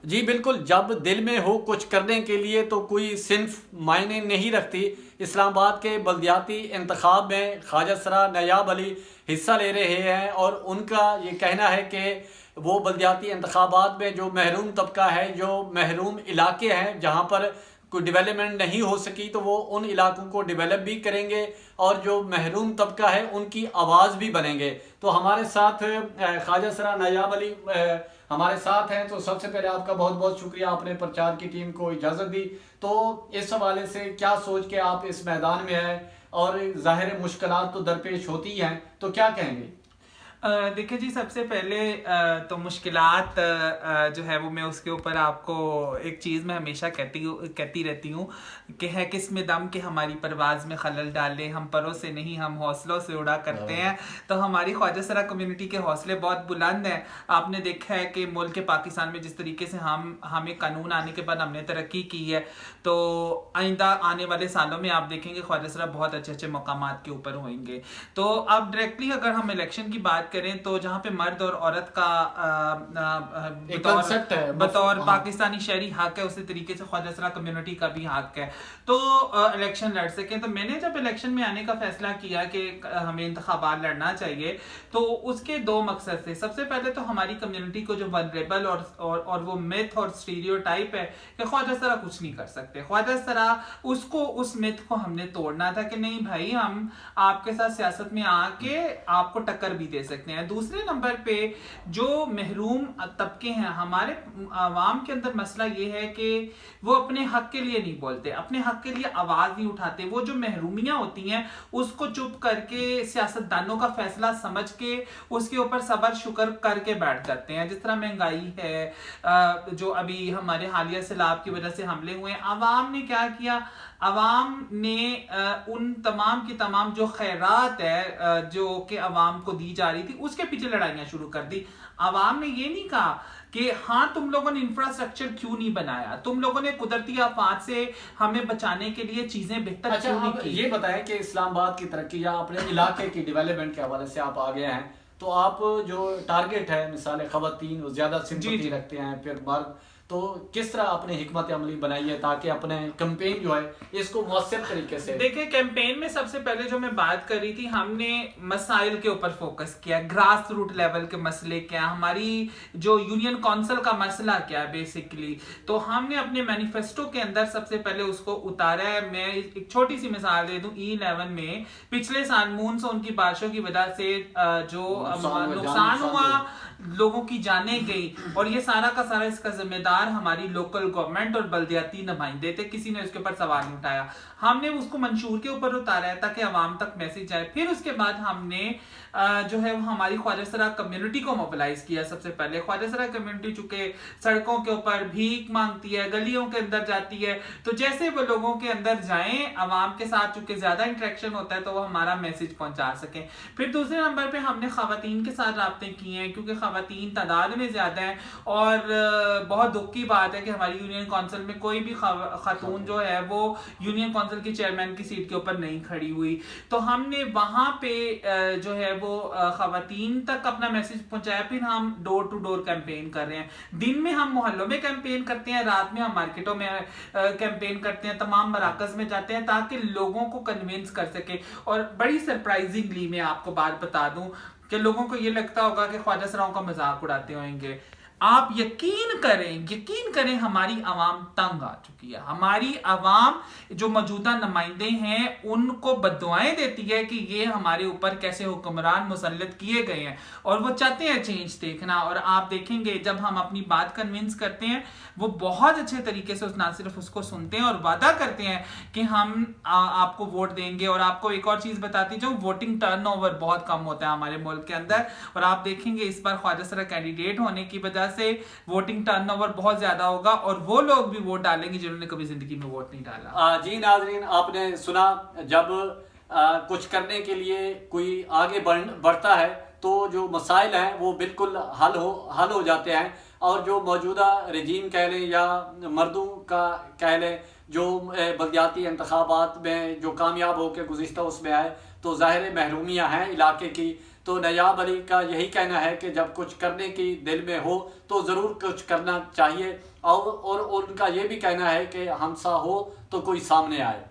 जी बिल्कुल, जब दिल में हो कुछ करने के लिए तो कोई सिन्फ मायने नहीं रखती। इस्लामाबाद के बल्दियाती इंतखाब में ख्वाजा सरा नयाब अली हिस्सा ले रहे हैं और उनका ये कहना है कि वो बल्दियाती इंतखाबात में जो महरूम तबका है, जो महरूम इलाके हैं जहाँ पर कोई डेवलपमेंट नहीं हो सकी, तो वो उन इलाकों को डेवलप भी करेंगे और जो महरूम तबका है उनकी आवाज़ भी बनेंगे। तो हमारे साथ ख्वाजा सरा नयाब अली हमारे साथ हैं। तो सबसे पहले आपका बहुत बहुत शुक्रिया, आपने प्रचार की टीम को इजाज़त दी। तो इस हवाले से क्या सोच के आप इस मैदान में आए, और ज़ाहिर मुश्किलात तो दरपेश होती ही हैं, तो क्या कहेंगे? देखिए जी, सबसे पहले तो मुश्किलात जो है वो मैं उसके ऊपर आपको एक चीज़ मैं हमेशा कहती रहती हूँ कि है किस में दम के हमारी परवाज़ में खलल डाले, हम परों से नहीं हम हौसलों से उड़ा करते हैं। तो हमारी ख्वाजा सरा कम्युनिटी के हौसले बहुत बुलंद हैं। आपने देखा है कि मुल्क पाकिस्तान में जिस तरीके से हमें कानून आने के बाद हमने तरक्की की है, तो आइंदा आने वाले सालों में आप देखेंगे ख्वाजा सरा बहुत अच्छे अच्छे मकामात के ऊपर होंगे। तो अब डायरेक्टली अगर हम इलेक्शन की बात करें तो जहाँ पे मर्द और औरत का बतौर पाकिस्तानी शहरी हक है, उसी तरीके से ख्वाजा सरा कम्युनिटी का भी हक है तो इलेक्शन लड़ सकें। तो मैंने जब इलेक्शन में आने का फैसला किया कि हमें इंतखाबात लड़ना चाहिए, तो उसके दो मकसद थे। सबसे पहले तो हमारी कम्युनिटी को जो वनरेबल और वो मिथ और स्टीरियोटाइप है कि ख्वाजा सरा कुछ नहीं कर सकते, ख्वाजा सरा उस मिथ को हमने तोड़ना था कि नहीं भाई, हम आपके साथ सियासत में आके आपको टक्कर भी दे सकते हैं। दूसरे नंबर पे जो महरूम तबके हैं हमारे आवाम के अंदर, मसला ये है कि वो अपने हक के लिए नहीं बोलते, अपने हक के लिए आवाज नहीं उठाते। वो जो महरूमियां होती हैं उसको चुप करके सियासतदानों का फैसला समझ के उसके ऊपर सबर शुक्र करके बैठ जाते हैं। जिस तरह महंगाई है, जो अभी हमारे हालिया सैलाब की वजह से हमले हुए हैं, आवाम ने क्या किया, अवाम ने उन तमाम की तमाम जो खैरात है जो कि अवाम को दी जा रही थी उसके पीछे लड़ाइयां शुरू कर दी। अवाम ने ये नहीं कहा कि हाँ तुम लोगों ने इंफ्रास्ट्रक्चर क्यों नहीं बनाया, तुम लोगों ने कुदरती आफात से हमें बचाने के लिए चीजें बेहतर क्यों नहीं की। ये बताएं कि इस्लामाबाद की तरक्की या अपने इलाके की डेवलपमेंट के हवाले से आप आगे हैं, तो आप जो टारगेट है, मिसाल खवातीन ज्यादा सिंपैथी रखते हैं, फिर मर्द, तो किस तरह आपने हिकमत अमली बनाई है ताकि अपने कैंपेन जो है इसको मौसर तरीके से? देखिए, कैंपेन में सबसे पहले जो मैं बात कर रही थी, हमने मसाइल के ऊपर फोकस किया, ग्रास रूट लेवल के मसले क्या, हमारी जो यूनियन काउंसिल का मसला क्या है बेसिकली, तो हमने अपने मैनिफेस्टो के अंदर सबसे पहले उसको उतारा है। मैं एक छोटी सी मिसाल दे दूं, E11 में पिछले साल मानसून की बारिशों की वजह से जो नुकसान हुआ, लोगों की जाने गई, और ये सारा का सारा इसका जिम्मेदार हमारी लोकल गवर्नमेंट और बल्दियाती नुमाइंदे थे, किसी ने उसके ऊपर सवाल नहीं उठाया। हमने उसको मंशूर के ऊपर उतारा है ताकि आवाम तक मैसेज जाए। फिर उसके बाद हमने जो है वो हमारी ख्वाजा सरा कम्युनिटी को मोबिलाइज किया। सबसे पहले ख्वाजा सरा कम्युनिटी चूंकि सड़कों के ऊपर भीख मांगती है, गलियों के अंदर जाती है, तो जैसे वो लोगों के अंदर जाएं, आवाम के साथ चूंकि ज्यादा इंटरेक्शन होता है तो वो हमारा मैसेज पहुंचा सके। फिर दूसरे नंबर पे हमने खवातीन के साथ राब्ते किए हैं, क्योंकि खवातीन तादाद में ज्यादा है, और बहुत दुख की बात है कि हमारी यूनियन काउंसिल में कोई भी खातून जो है वो यूनियन काउंसिल की चेयरमैन की सीट के ऊपर नहीं खड़ी हुई। तो हमने वहां पे जो है वो खवातीन तक अपना मैसेज पहुंचाया। फिर हम डोर टू डोर कैंपेन कर रहे हैं। दिन में हम मोहल्लों में कैंपेन करते हैं, रात में हम मार्केटों में कैंपेन करते हैं, तमाम मराकज में जाते हैं ताकि लोगों को कन्विंस कर सके। और बड़ी सरप्राइजिंगली मैं आपको बात बता दूं कि लोगों को ये लगता होगा कि ख्वाजा सराओं का मजाक उड़ाते होंगे, आप यकीन करें हमारी आवाम तंग आ चुकी है। हमारी आवाम जो मौजूदा नुमाइंदे हैं उनको बद्दुआएं देती है कि ये हमारे ऊपर कैसे हुक्मरान मुसल्लत किए गए हैं, और वो चाहते हैं चेंज देखना। और आप देखेंगे जब हम अपनी बात कन्विंस करते हैं, वो बहुत अच्छे तरीके से ना सिर्फ उसको सुनते हैं और वादा करते हैं कि हम आपको वोट देंगे। और आपको एक और चीज बताती जाऊं, वोटिंग टर्नओवर बहुत कम होता है हमारे मुल्क के अंदर, और आप देखेंगे इस बार ख्वाजा सरा कैंडिडेट होने की वजह से वोटिंग टर्नओवर बहुत ज्यादा होगा, और वो लोग भी वोट डालेंगे जिन्होंने कभी जिंदगी में वोट नहीं डाला। जी नाजरीन, आपने सुना, जब कुछ करने के लिए कोई आगे बढ़ता है तो जो मसाइल हैं वो बिल्कुल हल हो जाते हैं। और जो मौजूदा रजीम कह लें या मर्दों का कह लें, जो बल्दियाती इंतखाबात में जो कामयाब होकर गुज़िश्ता उसमें आए, तो ज़ाहिर महरूमियाँ हैं इलाके की, तो नयाब अली का यही कहना है कि जब कुछ करने की दिल में हो तो ज़रूर कुछ करना चाहिए, और उनका ये भी कहना है कि हमसा हो तो कोई सामने आए।